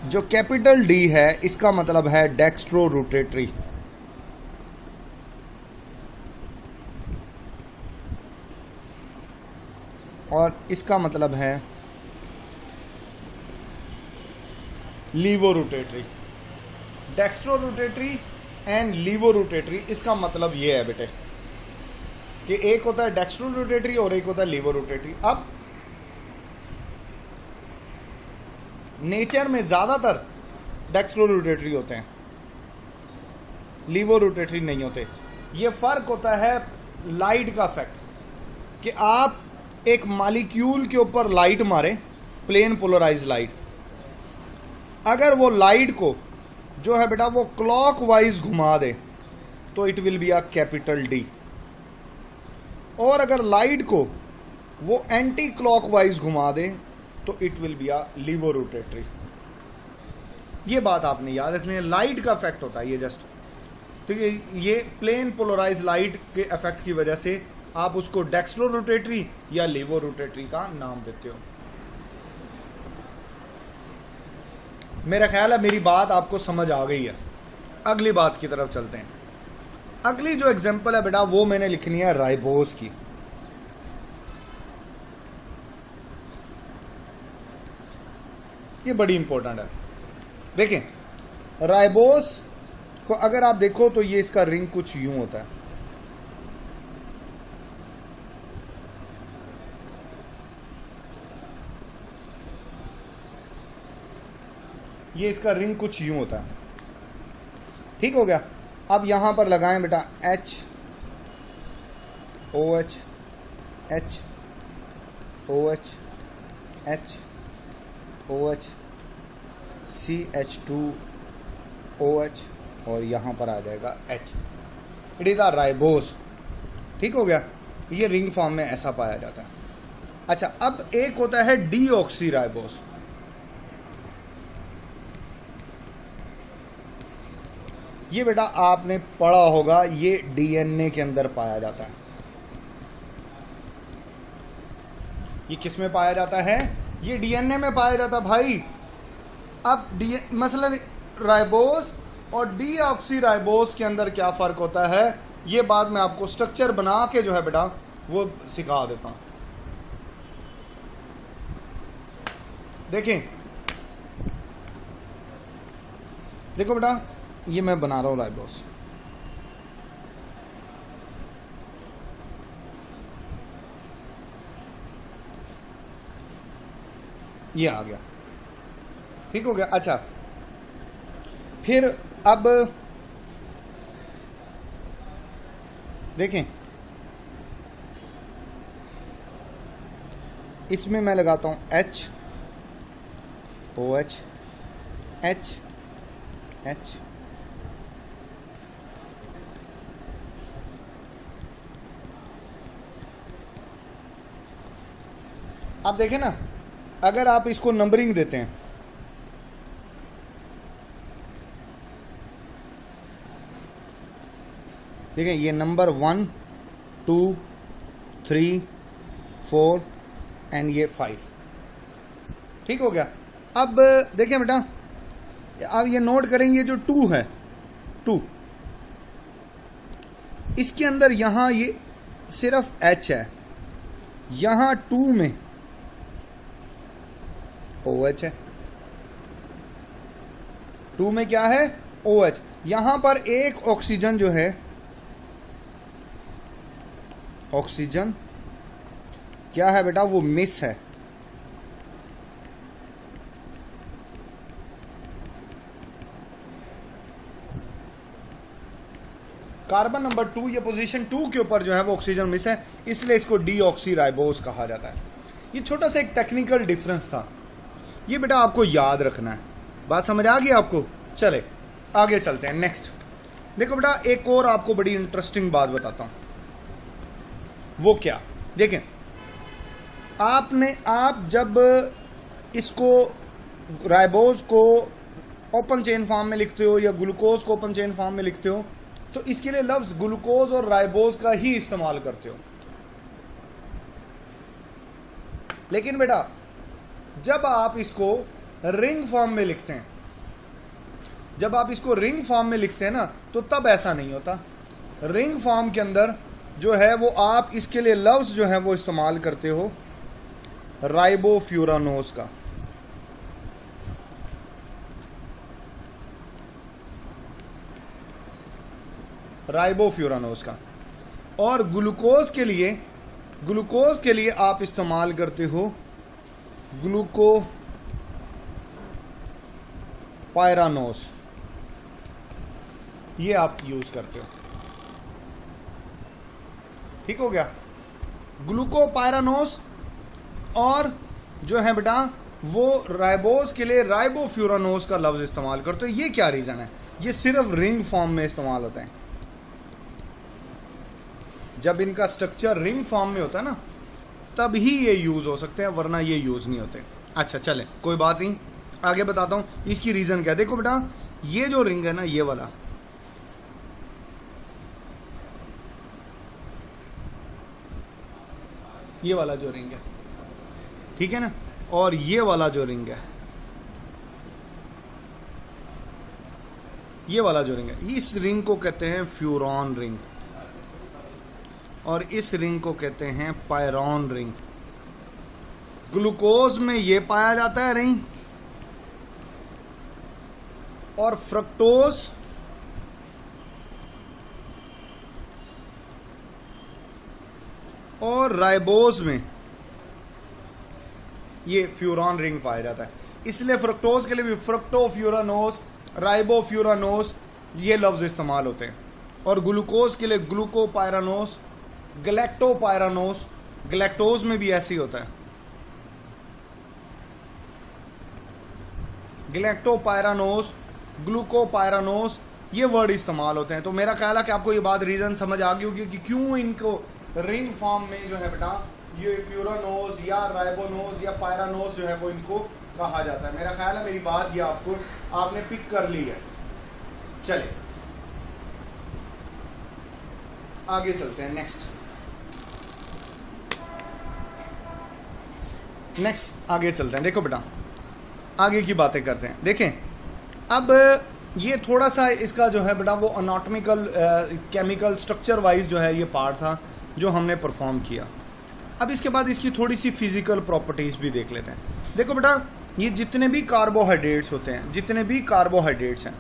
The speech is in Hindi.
जो कैपिटल डी है इसका मतलब है डेक्स्ट्रो रोटेटरी। और इसका मतलब है levo rotatory. Dextro rotatory and levo rotatory, इसका मतलब ये है बेटे कि एक होता है डेक्स्ट्रो रोटेटरी और एक होता है लीवो रोटेटरी। अब नेचर में ज्यादातर डेक्स्ट्रो रोटेटरी होते हैं, लीवो रोटेटरी नहीं होते। ये फर्क होता है लाइट का इफेक्ट कि आप एक मॉलिक्यूल के ऊपर लाइट मारें, प्लेन पोलराइज लाइट, अगर वो लाइट को जो है बेटा वो क्लॉकवाइज घुमा दे तो it will be a capital D, और अगर लाइट को वो एंटी क्लॉकवाइज घुमा दे तो it will be a levo rotatory. ये बात आपने याद रखनी है, लाइट का इफेक्ट होता है ये जस्ट, ठीक है। ये प्लेन पोलराइज लाइट के इफेक्ट की वजह से आप उसको डेक्स्ट्रो रोटेटरी या लीवो रोटेटरी का नाम देते हो। मेरा ख्याल है मेरी बात आपको समझ आ गई है। अगली बात की तरफ चलते हैं। अगली जो एग्जांपल है बेटा वो मैंने लिखनी है राइबोस की। ये बड़ी इंपॉर्टेंट है। देखें राइबोस को अगर आप देखो तो ये इसका रिंग कुछ यूं होता है, ये इसका रिंग कुछ यूं होता है, ठीक हो गया। अब यहां पर लगाएं बेटा H OH H OH H OH CH2 OH और यहां पर आ जाएगा H। It is a ribose, ठीक हो गया। ये रिंग फॉर्म में ऐसा पाया जाता है। अच्छा, अब एक होता है डीऑक्सी राइबोस। ये बेटा आपने पढ़ा होगा, ये डीएनए के अंदर पाया जाता है। ये किस में पाया जाता है? ये डीएनए में पाया जाता है भाई। अब मसलन राइबोस और डीऑक्सी राइबोस के अंदर क्या फर्क होता है, ये बात मैं आपको स्ट्रक्चर बना के जो है बेटा वो सिखा देता हूं। देखें, देखो बेटा ये मैं बना रहा हूं राइबोस। ये आ गया, ठीक हो गया। अच्छा, फिर अब देखें इसमें मैं लगाता हूं H OH H H आप देखें ना, अगर आप इसको नंबरिंग देते हैं, देखें ये नंबर 1 2 3 4 एंड ये 5, ठीक हो गया। अब देखें बेटा, अब ये नोट करेंगे जो 2 है, 2 इसके अंदर यहां ये सिर्फ H है, यहां 2 में OH है। 2 में क्या है? OH। यहां पर एक ऑक्सीजन जो है, ऑक्सीजन क्या है बेटा, वो मिस है। कार्बन नंबर 2, ये पोजीशन 2 के ऊपर जो है वो ऑक्सीजन मिस है, इसलिए इसको डीऑक्सी राइबोस कहा जाता है। ये छोटा सा एक टेक्निकल डिफरेंस था, ये बेटा आपको याद रखना है। बात समझ आ गई आपको? चले आगे चलते हैं। नेक्स्ट देखो बेटा, एक और आपको बड़ी इंटरेस्टिंग बात बताता हूं। वो क्या? देखें, आप जब इसको राइबोस को ओपन चेन फॉर्म में लिखते हो या ग्लूकोज को ओपन चेन फॉर्म में लिखते हो तो इसके लिए लफ्ज ग्लूकोज और राइबोस का ही इस्तेमाल करते हो। लेकिन बेटा जब आप इसको रिंग फॉर्म में लिखते हैं जब आप इसको रिंग फॉर्म में लिखते हैं ना तो तब ऐसा नहीं होता। रिंग फॉर्म के अंदर जो है वो आप इसके लिए लफ्ज जो है वो इस्तेमाल करते हो राइबोफ्यूरानोज का। राइबोफ्यूरानोज का। और ग्लूकोज के लिए आप इस्तेमाल करते हो ग्लूकोपायरानोज, ये आप यूज करते हो। ठीक हो गया। ग्लूकोपायरानोज और जो है बेटा वो राइबोज के लिए राइबोफ्यूरानोज का लफ्ज इस्तेमाल करते हो। ये क्या रीजन है? ये सिर्फ रिंग फॉर्म में इस्तेमाल होते हैं। जब इनका स्ट्रक्चर रिंग फॉर्म में होता है ना तब ही ये यूज हो सकते हैं, वरना ये यूज नहीं होते। अच्छा चले कोई बात नहीं, आगे बताता हूं इसकी रीजन क्या। देखो बेटा ये जो रिंग है ना, ये वाला जो रिंग है, ठीक है ना, और ये वाला जो रिंग है, ये वाला जो रिंग है, इस रिंग को कहते हैं फ्यूरॉन रिंग और इस रिंग को कहते हैं पायरॉन रिंग। ग्लूकोज में ये पाया जाता है रिंग, और फ्रक्टोज और राइबोज में ये फ्यूरॉन रिंग पाया जाता है। इसलिए फ्रक्टोज के लिए भी फ्रक्टोफ्यूरानोज, राइबोफ्यूरानोज ये लफ्ज इस्तेमाल होते हैं। और ग्लूकोज के लिए ग्लूकोपायरानोज, गैलेक्टोपायरानोज, गैलेक्टोज में भी ऐसे ही होता है, गैलेक्टोपायरानोज, ग्लूकोपायरानोज, ये वर्ड इस्तेमाल होते हैं। तो मेरा ख्याल है कि आपको ये बात रीजन समझ आ गई होगी कि क्यों इनको रिंग फॉर्म में जो है बेटा ये फ्यूरानोज या राइबोनोज या पायरानोज जो है वो इनको कहा जाता है। मेरा ख्याल है मेरी बात ये आपने पिक कर ली है। चले आगे चलते हैं। नेक्स्ट आगे चलते हैं। देखो बेटा आगे की बातें करते हैं। देखें अब ये थोड़ा सा इसका जो है बेटा वो एनाटॉमिकल केमिकल स्ट्रक्चर वाइज जो है ये पार्ट था जो हमने परफॉर्म किया। अब इसके बाद इसकी थोड़ी सी फिजिकल प्रॉपर्टीज भी देख लेते हैं। देखो बेटा ये जितने भी कार्बोहाइड्रेट्स होते हैं, जितने भी कार्बोहाइड्रेट्स हैं